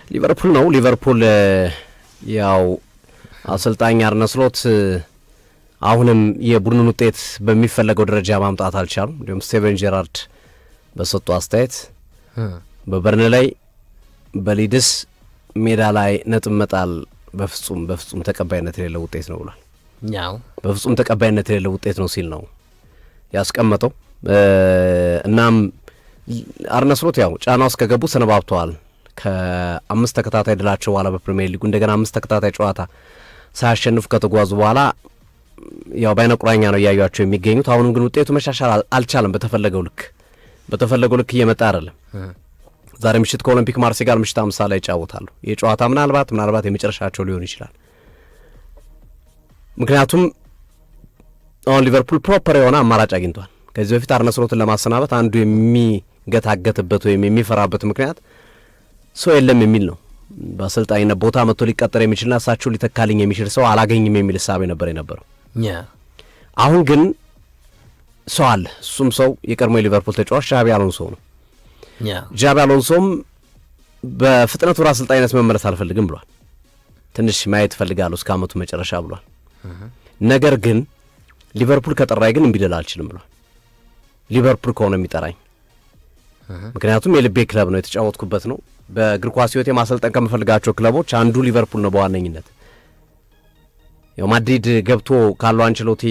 ሊቨርፑል ነው። ሊቨርፑል ያው አሰልጣኝ አርነ ስሎት አሁንም የቡድኑን ውጤት በሚፈለገው ደረጃ ማምጣት አልቻሉም። እንዲሁም ስቴቨን ጄራርድ በሰጡ አስተያየት በበርንላይ በሊድስ ሜዳ ላይ ነጥብ መጣል በፍጹም ተቀባይነት የሌለው ውጤት ነው ብሏል። ያው በፍጹም ተቀባይነት የሌለው ውጤት ነው ሲል ነው ያስቀመጠው። እናም አርነ ስሎት ያው ጫና ውስጥ ከገቡ ሰነባብተዋል። ከ5 ተከታታይ ድላቸው በኋላ በፕሪሚየር ሊጉ እንደገና 5 ተከታታይ ጨዋታ ሳያሸንፉ ከተጓዙ በኋላ ያው በአይነ ቁራኛ ነው እያዩቸው የሚገኙት። አሁንም ግን ውጤቱ መሻሻል አልቻለም። በተፈለገው ልክ እየመጣ አይደለም። ዛሬ ምሽት ከኦሎምፒክ ማርሴይ ጋር ምሽት 5 ላይ ይጫወታሉ። ይህ ጨዋታ ምናልባት የመጨረሻቸው ሊሆን ይችላል። ምክንያቱም አሁን ሊቨርፑል ፕሮፐር የሆነ አማራጭ አግኝቷል። ከዚህ በፊት አርነ ስሎትን ለማሰናበት አንዱ የሚገታገትበት ወይም የሚፈራበት ምክንያት ሰው የለም የሚል ነው። በአሰልጣኝነት ቦታ መጥቶ ሊቀጠር የሚችልና እሳቸው ሊተካልኝ የሚችል ሰው አላገኝም የሚል እሳቤ ነበር የነበረው። አሁን ግን ሰው አለ። እሱም ሰው የቀድሞ የሊቨርፑል ተጫዋች ዣቢ አሎንሶ ነው። ዣቢ አሎንሶም በፍጥነት ወደ አሰልጣኝነት መመለስ አልፈልግም ብሏል። ትንሽ ማየት እፈልጋለሁ እስከ ዓመቱ መጨረሻ ብሏል። ነገር ግን ሊቨርፑል ከጠራኝ ግን እምቢ ልል አልችልም ብሏል። ሊቨርፑል ከሆነ የሚጠራኝ ምክንያቱም የልቤ ክለብ ነው፣ የተጫወትኩበት ነው። በእግር ኳስ ሕይወቴ ማሰልጠን ከምፈልጋቸው ክለቦች አንዱ ሊቨርፑል ነው በዋነኝነት። ያው ማድሪድ ገብቶ ካርሎ አንቸሎቲ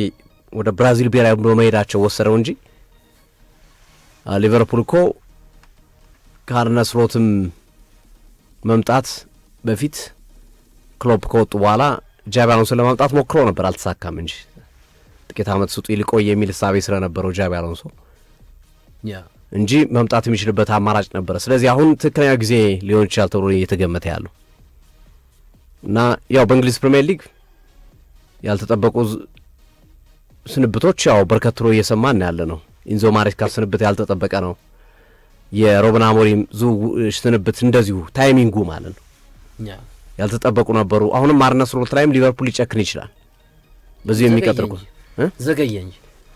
ወደ ብራዚል ብሔራዊ ቡድን መሄዳቸው ወሰደው እንጂ ሊቨርፑል እኮ ከአርነ ስሎትም መምጣት በፊት ክሎፕ ከወጡ በኋላ ጃቢ አሎንሶን ለማምጣት ሞክሮ ነበር፣ አልተሳካም እንጂ ጥቂት ዓመት ስጡ ይልቆይ የሚል እሳቤ ስለነበረው ጃቢ አሎንሶ እንጂ መምጣት የሚችልበት አማራጭ ነበረ። ስለዚህ አሁን ትክክለኛ ጊዜ ሊሆን ይችላል ተብሎ እየተገመተ ያለው እና ያው በእንግሊዝ ፕሪሚየር ሊግ ያልተጠበቁ ስንብቶች ያው በርከት ብሎ እየሰማን ያለ ነው። ኢንዞ ማሬስካ ስንብት ያልተጠበቀ ነው። የሮበን አሞሪም ስንብት እንደዚሁ ታይሚንጉ ማለት ነው ያልተጠበቁ ነበሩ። አሁንም አርነ ስሎት ላይም ሊቨርፑል ሊጨክን ይችላል። በዚህ የሚቀጥርኩ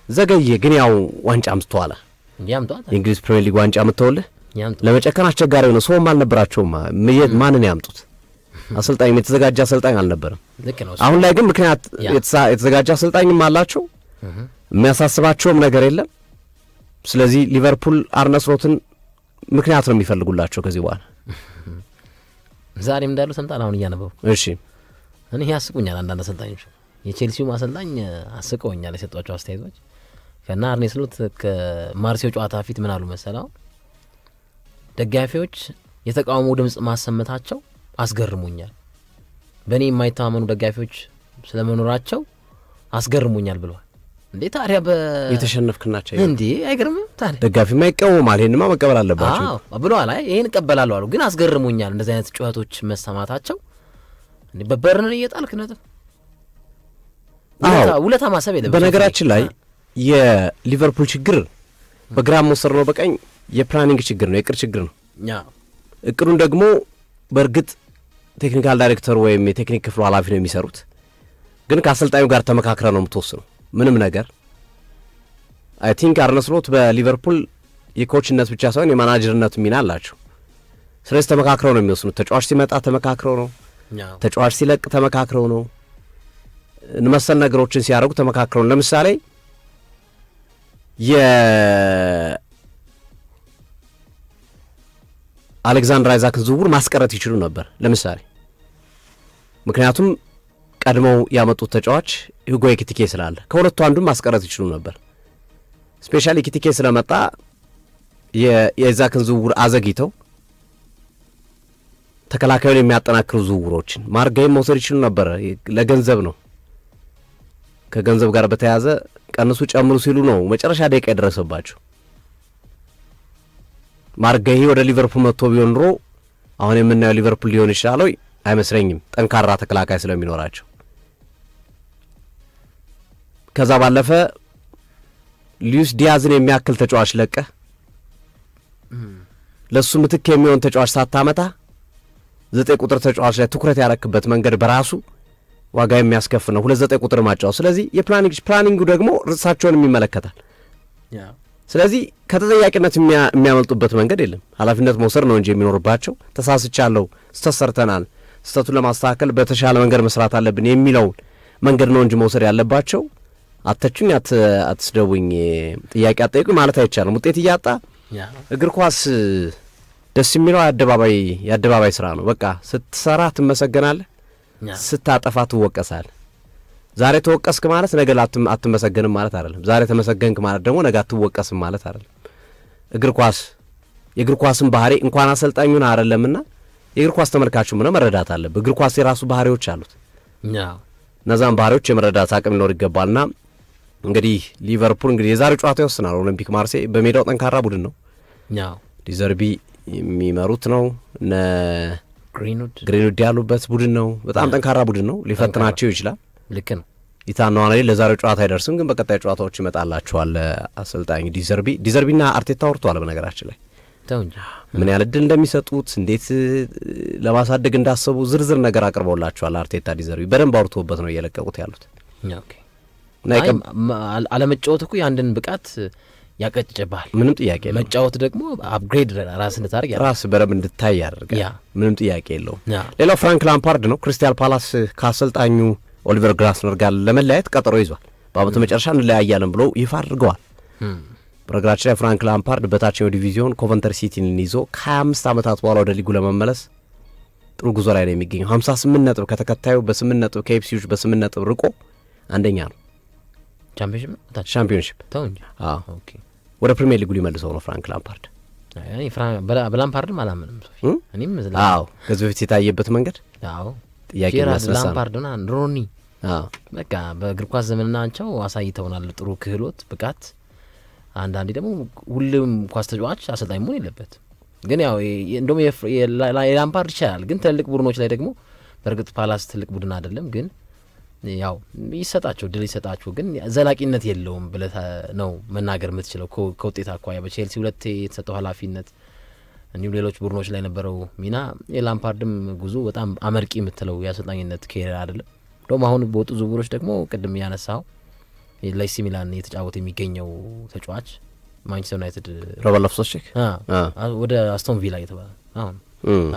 ዘገየ ግን ያው ዋንጫ አምጥቷል። የእንግሊዝ ፕሪሚየር ሊግ ዋንጫ አምጥተውልህ ለመጨከን አስቸጋሪ ሆነ። ሰውም አልነበራቸውም። ማንን ያምጡት? አሰልጣኝም የተዘጋጀ አሰልጣኝ አልነበረም። አሁን ላይ ግን ምክንያት የተዘጋጀ አሰልጣኝም አላቸው። የሚያሳስባቸውም ነገር የለም። ስለዚህ ሊቨርፑል አርነ ስሎትን ምክንያት ነው የሚፈልጉላቸው ከዚህ በኋላ። ዛሬም እንዳሉ ሰምጣን አሁን እያነበብኩ እሺ፣ እኔ ያስቁኛል። አንዳንድ አሰልጣኞች የቼልሲው አሰልጣኝ አስቀውኛል የሰጧቸው አስተያየቶች ከና አርነ ስሎት ከማርሴው ጨዋታ ፊት ምን አሉ መሰላው? ደጋፊዎች የተቃውሞ ድምጽ ማሰመታቸው አስገርሙኛል። በእኔ የማይተማመኑ ደጋፊዎች ስለመኖራቸው አስገርሙኛል ብለዋል። እንዴ ታዲያ የተሸነፍክናቸው እንዴ አይገርምም? ታዲያ ደጋፊማ ይቃወማል፣ ይሄንማ መቀበል አለባቸው ብለዋል። አይ ይሄን እቀበላለሁ አሉ። ግን አስገርሙኛል እንደዚህ አይነት ጩኸቶች መሰማታቸው። እንዴ በበርንን እየጣልክ ነጥብ ውለታ ማሰብ የለም። በነገራችን ላይ የሊቨርፑል ችግር በግራም መውሰድ ነው፣ በቀኝ የፕላኒንግ ችግር ነው፣ የእቅድ ችግር ነው። እቅዱን ደግሞ በእርግጥ ቴክኒካል ዳይሬክተር ወይም የቴክኒክ ክፍሉ ኃላፊ ነው የሚሰሩት። ግን ከአሰልጣኙ ጋር ተመካክረ ነው የምትወስነው ምንም ነገር። አይ ቲንክ አርነ ስሎት በሊቨርፑል የኮችነት ብቻ ሳይሆን የማናጀርነት ሚና አላቸው። ስለዚህ ተመካክረው ነው የሚወስኑት። ተጫዋች ሲመጣ ተመካክረው ነው፣ ተጫዋች ሲለቅ ተመካክረው ነው፣ መሰል ነገሮችን ሲያደርጉ ተመካክረው ነው። ለምሳሌ የአሌክዛንደር አይዛክን ዝውውር ማስቀረት ይችሉ ነበር ለምሳሌ። ምክንያቱም ቀድመው ያመጡት ተጫዋች ሁጎ ኤኪቲኬ ስላለ ከሁለቱ አንዱን ማስቀረት ይችሉ ነበር። ስፔሻሊ ኤኪቲኬ ስለመጣ የአይዛክን ዝውውር አዘግይተው ተከላካዩን የሚያጠናክሩ ዝውውሮችን ማርጋይም መውሰድ ይችሉ ነበር። ለገንዘብ ነው። ከገንዘብ ጋር በተያያዘ ቀንሱ ጨምሩ ሲሉ ነው መጨረሻ ደቂቃ የደረሰባቸው። ማርጋይ ወደ ሊቨርፑል መጥቶ ቢሆን ኖሮ አሁን የምናየው ሊቨርፑል ሊሆን ይችላል ወይ? አይመስለኝም፣ ጠንካራ ተከላካይ ስለሚኖራቸው። ከዛ ባለፈ ሉዊስ ዲያዝን የሚያክል ተጫዋች ለቀህ ለሱ ምትክ የሚሆን ተጫዋች ሳታመጣ 9 ቁጥር ተጫዋች ላይ ትኩረት ያረክበት መንገድ በራሱ ዋጋ የሚያስከፍል ነው። 2-9 ቁጥር ማጫወት። ስለዚህ የፕላኒንጉ ደግሞ ርዕሳቸውንም ይመለከታል። ስለዚህ ከተጠያቂነት የሚያመልጡበት መንገድ የለም። ኃላፊነት መውሰድ ነው እንጂ የሚኖርባቸው ተሳስቻለሁ፣ ስህተት ሰርተናል፣ ስህተቱን ለማስተካከል በተሻለ መንገድ መስራት አለብን የሚለውን መንገድ ነው እንጂ መውሰድ ያለባቸው አተቹኝ አትስደቡኝ ጥያቄ አጠይቁኝ ማለት አይቻልም። ውጤት እያጣ እግር ኳስ ደስ የሚለው የአደባባይ ስራ ነው። በቃ ስትሰራ ትመሰገናለህ፣ ስታጠፋ ትወቀሳለህ። ዛሬ ተወቀስክ ማለት ነገ አትመሰገንም ማለት አይደለም። ዛሬ ተመሰገንክ ማለት ደግሞ ነገ አትወቀስም ማለት አይደለም። የእግር ኳስን ባህሪ እንኳን አሰልጣኙን አይደለምና የእግር ኳስ ተመልካቹም ነው መረዳት አለበት። እግር ኳስ የራሱ ባህሪዎች አሉት። እነዛን ባህሪዎች የመረዳት አቅም ሊኖር ይገባልና እንግዲህ ሊቨርፑል እንግዲህ የዛሬው ጨዋታ ይወስናል። ኦሎምፒክ ማርሴይ በሜዳው ጠንካራ ቡድን ነው። ዲዘርቢ የሚመሩት ነው። እነ ግሪንውድ ያሉበት ቡድን ነው። በጣም ጠንካራ ቡድን ነው። ሊፈትናቸው ይችላል። ልክ ነው። ኢታናዋና ለዛሬው ጨዋታ አይደርስም፣ ግን በቀጣይ ጨዋታዎች ይመጣላቸዋል። አሰልጣኝ ዲዘርቢና አርቴታ ወርቷል። በነገራችን ላይ ምን ያህል እድል እንደሚሰጡት እንዴት ለማሳደግ እንዳሰቡ ዝርዝር ነገር አቅርበውላቸዋል። አርቴታ ዲዘርቢ በደንብ አውርቶበት ነው እየለቀቁት ያሉት። አለመጫወት እኮ የአንድን ብቃት ያቀጭጭባል። ምንም ጥያቄ የለውም። መጫወት ደግሞ አፕግሬድ ራስ እንድታደርግ ራስ በደንብ እንድታይ ያደርጋል። ምንም ጥያቄ የለውም። ሌላው ፍራንክ ላምፓርድ ነው። ክሪስታል ፓላስ ከአሰልጣኙ ኦሊቨር ግላስነር ጋር ለመለያየት ቀጠሮ ይዟል። በአመቱ መጨረሻ እንለያያለን ብለው ይፋ አድርገዋል። በነገራችን ላይ ፍራንክ ላምፓርድ በታችኛው ዲቪዚዮን ኮቨንተሪ ሲቲን ይዞ ከ25 ዓመታት በኋላ ወደ ሊጉ ለመመለስ ጥሩ ጉዞ ላይ ነው የሚገኘው። 58 ነጥብ ከተከታዩ በ8 ነጥብ ከኤፕስዊች በ8 ነጥብ ርቆ አንደኛ ነው። ቻምፒዮንሺፕ ወደ ፕሪሚየር ሊጉ ሊመልሰው ነው ፍራንክ ላምፓርድ። በላምፓርድም አላምንም ሶፊ። እኔም ከዚህ በፊት የታየበት መንገድ ጥያቄ የሚያስነሳ ነው። ላምፓርድና ሮኒ በቃ በእግር ኳስ ዘመናቸው አሳይተውናል ጥሩ ክህሎት፣ ብቃት። አንዳንዴ ደግሞ ሁሉም ኳስ ተጫዋች አሰልጣኝ መሆን የለበት። ግን ያው እንደውም የላምፓርድ ይቻላል። ግን ትልልቅ ቡድኖች ላይ ደግሞ በእርግጥ ፓላስ ትልቅ ቡድን አይደለም፣ ግን ያው ይሰጣቸው ድል ይሰጣቸው፣ ግን ዘላቂነት የለውም ብለህ ነው መናገር የምትችለው ከውጤት አኳያ። በቼልሲ 2 የተሰጠው ኃላፊነት እንዲሁም ሌሎች ቡድኖች ላይ ነበረው ሚና። የላምፓርድም ጉዞ በጣም አመርቂ የምትለው የአሰልጣኝነት ኬሪየር አይደለም። እንደውም አሁን በወጡ ዝውውሮች ደግሞ ቅድም ያነሳው ለኤሲ ሚላን እየተጫወተ የሚገኘው ተጫዋች ማንቸስተር ዩናይትድ ሮበርት ሎፍቱስ-ቼክ ወደ አስቶን ቪላ እየተባለ አሁን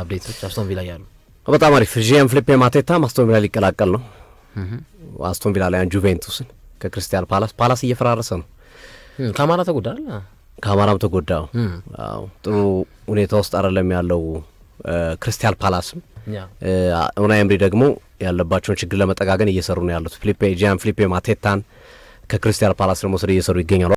አፕዴቶች አስቶን ቪላ ያሉ በጣም አሪፍ። ጂያን ፊሊፔ ማቴታ አስቶን ቪላ ሊቀላቀል ነው። አስቶን ቪላ ላይ ጁቬንቱስን ከክሪስታል ፓላስ እየፈራረሰ ነው። ካማራ ተጎዳል። ካማራም ተጎዳው። ጥሩ ሁኔታ ውስጥ አይደለም ያለው ክሪስታል ፓላስም። ኡናይ ኤምሪ ደግሞ ያለባቸውን ችግር ለመጠጋገን እየሰሩ ነው ያሉት። ጂያን ፊሊፔ ማቴታን ከክሪስታል ፓላስ ለመውሰድ እየሰሩ ይገኛሉ።